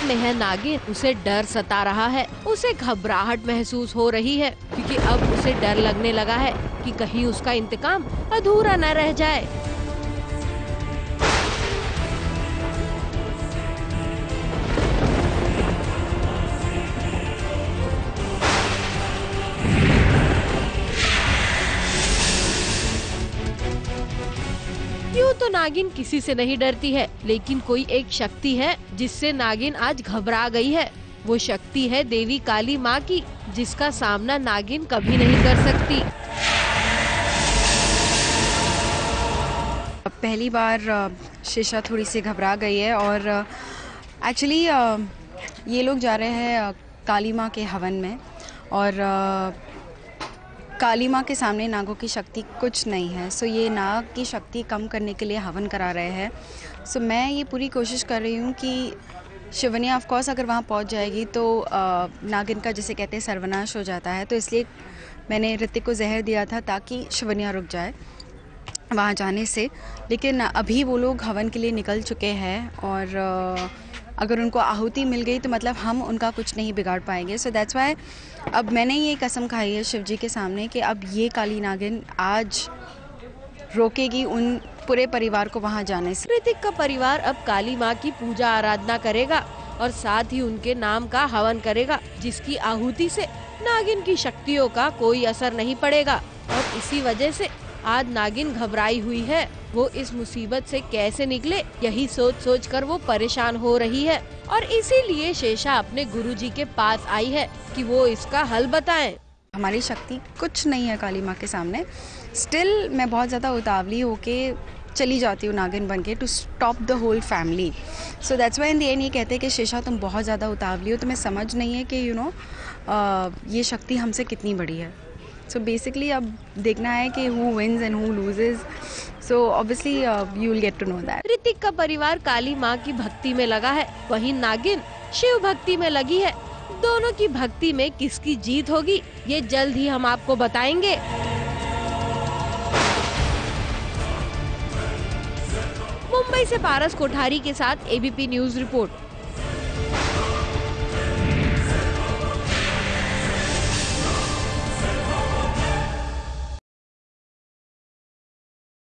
में है नागिन, उसे डर सता रहा है। उसे घबराहट महसूस हो रही है क्योंकि अब उसे डर लगने लगा है कि कहीं उसका इंतकाम अधूरा न रह जाए। यूँ तो नागिन किसी से नहीं डरती है, लेकिन कोई एक शक्ति है जिससे नागिन आज घबरा गई है। वो शक्ति है देवी काली माँ की, जिसका सामना नागिन कभी नहीं कर सकती। पहली बार शीशा थोड़ी सी घबरा गई है और एक्चुअली ये लोग जा रहे हैं काली माँ के हवन में और काली माँ के सामने नागों की शक्ति कुछ नहीं है। सो ये नाग की शक्ति कम करने के लिए हवन करा रहे हैं। सो मैं ये पूरी कोशिश कर रही हूँ कि शिवनिया ऑफ कोर्स अगर वहाँ पहुँच जाएगी तो नागिन का जिसे कहते हैं सर्वनाश हो जाता है। तो इसलिए मैंने ऋतिक को जहर दिया था ताकि शिवनिया रुक जाए वहाँ जाने से। लेकिन अभी वो लोग हवन के लिए निकल चुके हैं और अगर उनको आहुति मिल गई तो मतलब हम उनका कुछ नहीं बिगाड़ पाएंगे। सो दैट्स वाई अब मैंने ये कसम खाई है शिव जी के सामने कि अब ये काली नागिन आज रोकेगी उन पूरे परिवार को वहाँ जाने से। ऋतिक का परिवार अब काली माँ की पूजा आराधना करेगा और साथ ही उनके नाम का हवन करेगा, जिसकी आहुति से नागिन की शक्तियों का कोई असर नहीं पड़ेगा। और इसी वजह से आज नागिन घबराई हुई है। वो इस मुसीबत से कैसे निकले, यही सोच सोच कर वो परेशान हो रही है और इसीलिए शेषा अपने गुरुजी के पास आई है कि वो इसका हल बताएं। हमारी शक्ति कुछ नहीं है काली माँ के सामने। स्टिल मैं बहुत ज़्यादा उतावली होके चली जाती हूँ नागिन बन के to stop the whole family. So that's why in the end ये कहते हैं कि शेषा तुम बहुत ज़्यादा उतावली हो, तुम्हें समझ नहीं है कि ये शक्ति हमसे कितनी बड़ी है। सो बेसिकली अब देखना है कि who wins and who loses. So obviously you will get to know that. Hrithik का परिवार काली माँ की भक्ति में लगा है, वहीं नागिन शिव भक्ति में लगी है। दोनों की भक्ति में किसकी जीत होगी, ये जल्द ही हम आपको बताएंगे। मुंबई से पारस कोठारी के साथ एबीपी न्यूज रिपोर्ट।